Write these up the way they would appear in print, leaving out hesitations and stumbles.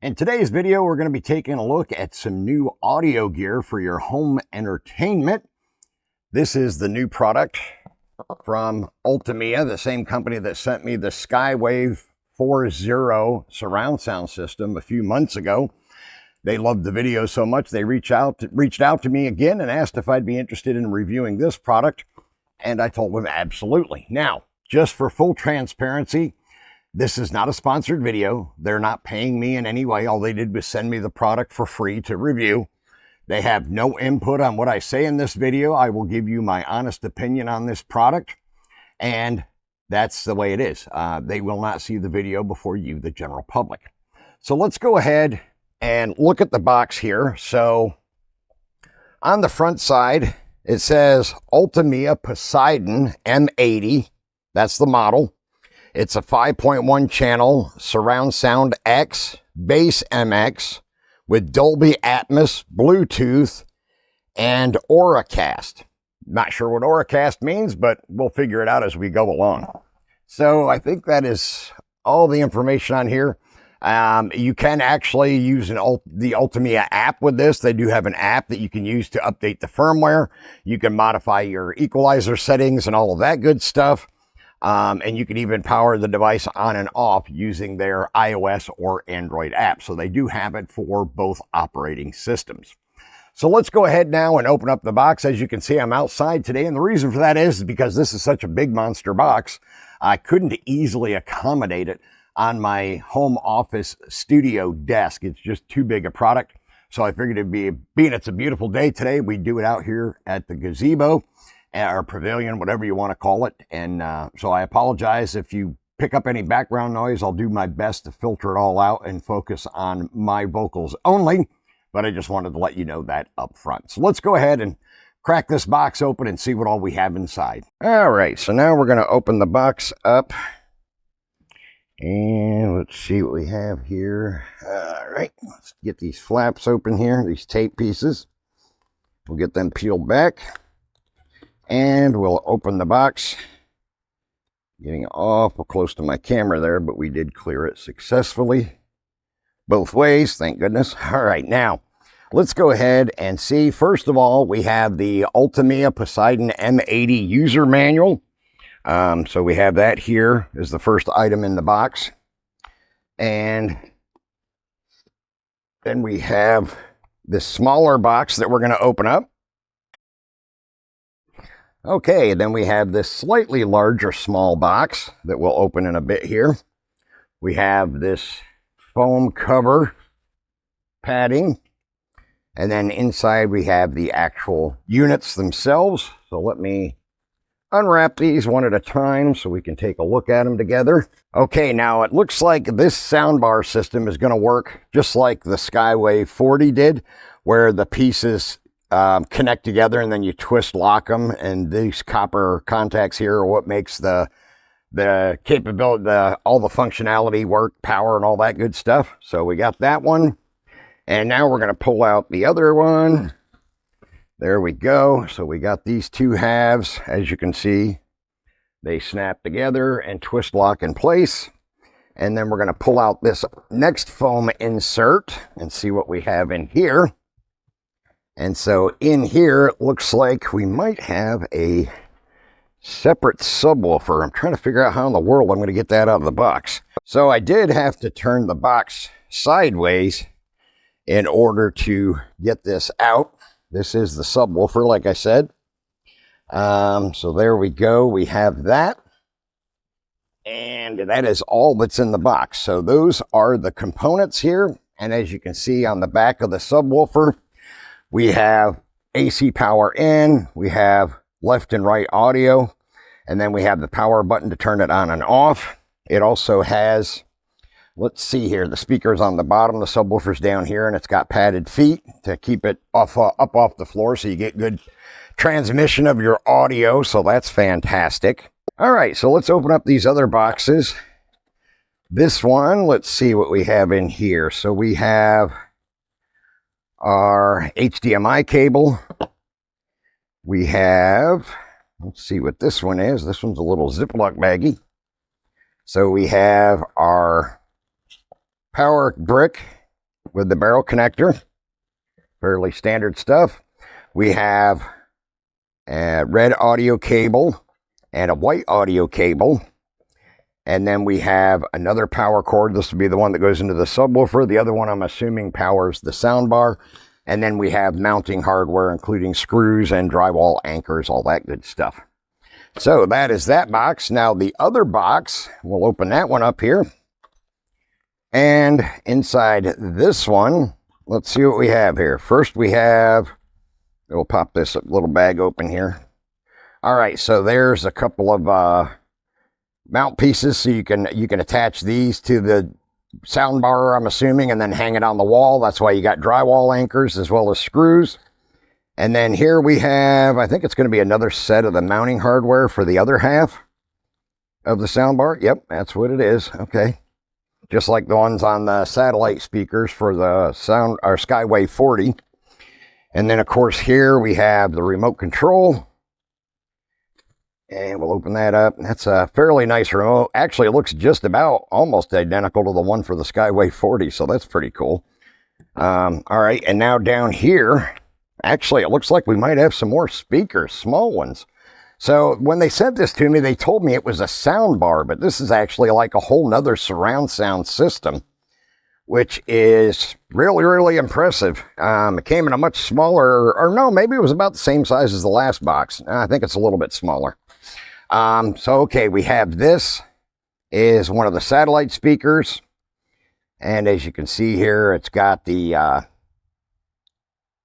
In today's video, we're going to be taking a look at some new audio gear for your home entertainment. This is the new product from ULTIMEA, the same company that sent me the Skywave 4.0 surround sound system a few months ago. They loved the video so much they reached out to me again and asked if I'd be interested in reviewing this product, and I told them absolutely. Now, just for full transparency, this is not a sponsored video. They're not paying me in any way. All they did was send me the product for free to review. They have no input on what I say in this video. I will give you my honest opinion on this product, and that's the way it is. They will not see the video before you, the general public. So let's go ahead and look at the box here. So on the front side, it says ULTIMEA Poseidon M80. That's the model. It's a 5.1 channel surround sound X BassMX with Dolby Atmos, Bluetooth, and Auracast. Not sure what Auracast means, but we'll figure it out as we go along. So I think that is all the information on here. You can actually use the ULTIMEA app with this. They do have an app that you can use to update the firmware. You can modify your equalizer settings and all of that good stuff. And you can even power the device on and off using their iOS or Android app. So they do have it for both operating systems. So let's go ahead now and open up the box. As you can see, I'm outside today. And the reason for that is because this is such a big monster box. I couldn't easily accommodate it on my home office studio desk. It's just too big a product. So I figured being it's a beautiful day today, we do it out here at the gazebo or pavilion, whatever you want to call it. And so I apologize if you pick up any background noise. I'll do my best to filter it all out and focus on my vocals only. But I just wanted to let you know that up front. So let's go ahead and crack this box open and see what all we have inside. All right, so now we're going to open the box up. And let's see what we have here. All right, let's get these flaps open here, these tape pieces. We'll get them peeled back. And we'll open the box. Getting awful close to my camera there, but we did clear it successfully. Both ways, thank goodness. All right, now, let's go ahead and see. First of all, we have the ULTIMEA Poseidon M80 user manual. So we have that here as the first item in the box. And then we have this smaller box that we're going to open up. Okay, then we have this slightly larger small box that we'll open in a bit here. We have this foam cover padding. And then inside we have the actual units themselves. So let me unwrap these one at a time so we can take a look at them together. Okay, now it looks like this soundbar system is going to work just like the Skywave 40 did, where the pieces connect together and then you twist lock them, and these copper contacts here are what makes the capability, all the functionality work, power and all that good stuff. So we got that one, and now we're going to pull out the other one. There we go. So we got these two halves. As you can see, they snap together and twist lock in place. And then we're going to pull out this next foam insert and see what we have in here. And so in here, it looks like we might have a separate subwoofer. I'm trying to figure out how in the world I'm going to get that out of the box. So I did have to turn the box sideways in order to get this out. This is the subwoofer, like I said. So there we go. We have that. And that is all that's in the box. So those are the components here. And as you can see on the back of the subwoofer, we have AC power in, we have left and right audio, and then we have the power button to turn it on and off. It also has, let's see here, the speakers on the bottom, the subwoofer's down here, and it's got padded feet to keep it up off the floor so you get good transmission of your audio, so that's fantastic. All right, so let's open up these other boxes. This one, let's see what we have in here. So we have our HDMI cable. We have, let's see what this one is. This one's a little Ziploc baggie. So we have our power brick with the barrel connector. Fairly standard stuff. We have a red audio cable and a white audio cable. And then we have another power cord. This will be the one that goes into the subwoofer. The other one, I'm assuming, powers the soundbar. And then we have mounting hardware, including screws and drywall anchors, all that good stuff. So that is that box. Now the other box, we'll open that one up here. And inside this one, let's see what we have here. First we have, we'll pop this little bag open here. All right, so there's a couple of mount pieces, so you can attach these to the soundbar, I'm assuming, and then hang it on the wall. That's why you got drywall anchors as well as screws. And then here we have, I think it's going to be another set of the mounting hardware for the other half of the soundbar. Yep, that's what it is. Okay. Just like the ones on the satellite speakers for the Skyway 40. And then, of course, here we have the remote control. And we'll open that up. That's a fairly nice remote. Actually, it looks just about almost identical to the one for the Skyway 40, so that's pretty cool. All right, and now down here, actually, it looks like we might have some more speakers, small ones. So when they sent this to me, they told me it was a sound bar, but this is actually like a whole nother surround sound system, which is really, really impressive. It came in a much smaller, or no, maybe it was about the same size as the last box. I think it's a little bit smaller. Okay, we have this is one of the satellite speakers. And as you can see here, it's got the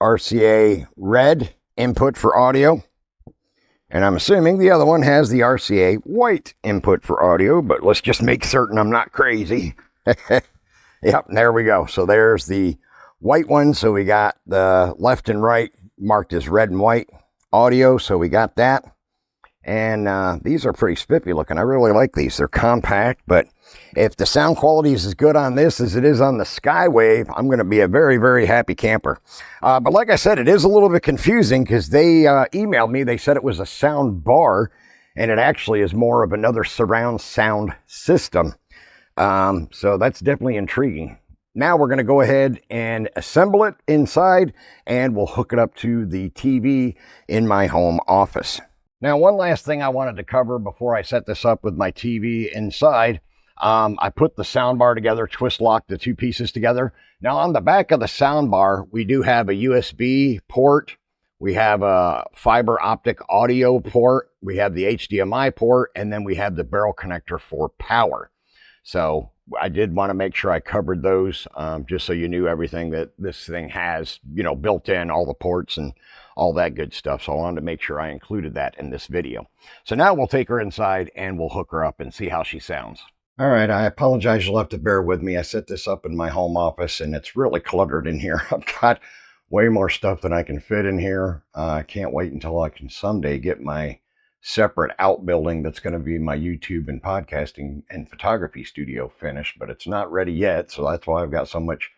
RCA red input for audio. And I'm assuming the other one has the RCA white input for audio, but let's just make certain I'm not crazy. Yep, there we go. So there's the white one. So we got the left and right marked as red and white audio. So we got that. And these are pretty spiffy looking. I really like these. They're compact, but if the sound quality is as good on this as it is on the Skywave, I'm going to be a very, very happy camper. But like I said, it is a little bit confusing because they emailed me. They said it was a sound bar, and it actually is more of another surround sound system. So that's definitely intriguing. Now we're going to go ahead and assemble it inside, and we'll hook it up to the TV in my home office. Now, one last thing I wanted to cover before I set this up with my TV inside. I put the soundbar together, twist locked the two pieces together. Now, on the back of the soundbar, we do have a USB port. We have a fiber optic audio port. We have the HDMI port, and then we have the barrel connector for power. So I did want to make sure I covered those, just so you knew everything that this thing has, you know, built in, all the ports and all that good stuff. So I wanted to make sure I included that in this video. So now we'll take her inside and we'll hook her up and see how she sounds. All right, I apologize. You'll have to bear with me. I set this up in my home office and it's really cluttered in here. I've got way more stuff than I can fit in here. I can't wait until I can someday get my separate outbuilding that's going to be my YouTube and podcasting and photography studio finished, but it's not ready yet. So that's why I've got so much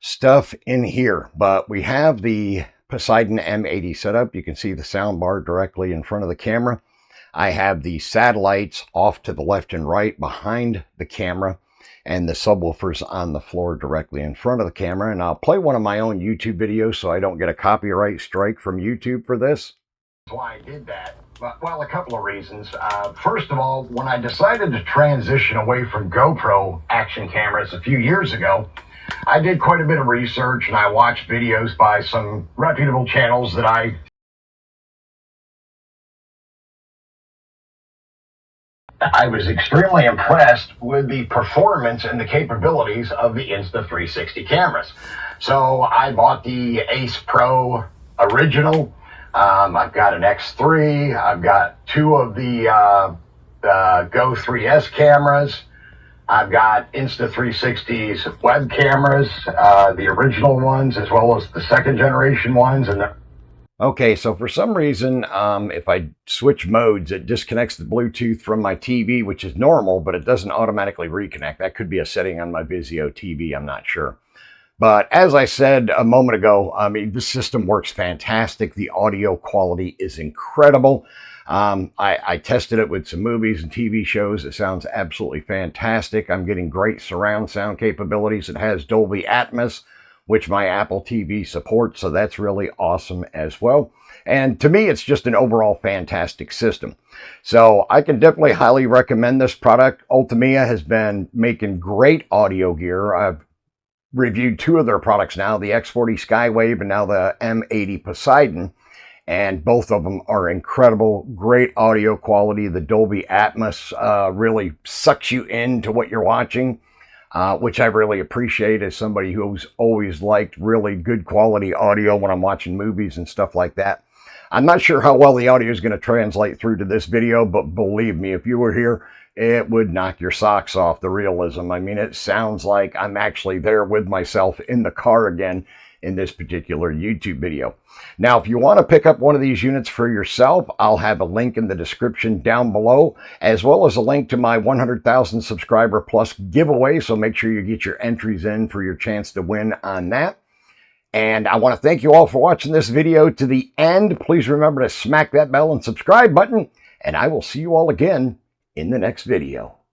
stuff in here. But we have the Poseidon M80 set up. You can see the sound bar directly in front of the camera. I have the satellites off to the left and right behind the camera, and the subwoofers on the floor directly in front of the camera. And I'll play one of my own YouTube videos so I don't get a copyright strike from YouTube for this. That's why I did that. Well, a couple of reasons. First of all, when I decided to transition away from GoPro action cameras a few years ago, I did quite a bit of research and I watched videos by some reputable channels that I was extremely impressed with the performance and the capabilities of the Insta360 cameras. So I bought the Ace Pro Original. I've got an X3. I've got two of the Go 3S cameras. I've got Insta360's web cameras, the original ones, as well as the second generation ones. Okay, so for some reason, if I switch modes, it disconnects the Bluetooth from my TV, which is normal, but it doesn't automatically reconnect. That could be a setting on my Vizio TV, I'm not sure. But as I said a moment ago, I mean, this system works fantastic. The audio quality is incredible. I tested it with some movies and TV shows. It sounds absolutely fantastic. I'm getting great surround sound capabilities. It has Dolby Atmos, which my Apple TV supports, so that's really awesome as well. And to me, it's just an overall fantastic system. So I can definitely highly recommend this product. ULTIMEA has been making great audio gear. I've reviewed 2 of their products now, the X40 Skywave and now the M80 Poseidon. And both of them are incredible, great audio quality. The Dolby Atmos really sucks you into what you're watching, which I really appreciate as somebody who's always liked really good quality audio when I'm watching movies and stuff like that. I'm not sure how well the audio is going to translate through to this video, but believe me, if you were here, it would knock your socks off, the realism. I mean, it sounds like I'm actually there with myself in the car again in this particular YouTube video. Now, if you want to pick up one of these units for yourself, I'll have a link in the description down below, as well as a link to my 100,000 subscriber plus giveaway. So make sure you get your entries in for your chance to win on that. And I want to thank you all for watching this video to the end. Please remember to smack that bell and subscribe button, and I will see you all again in the next video.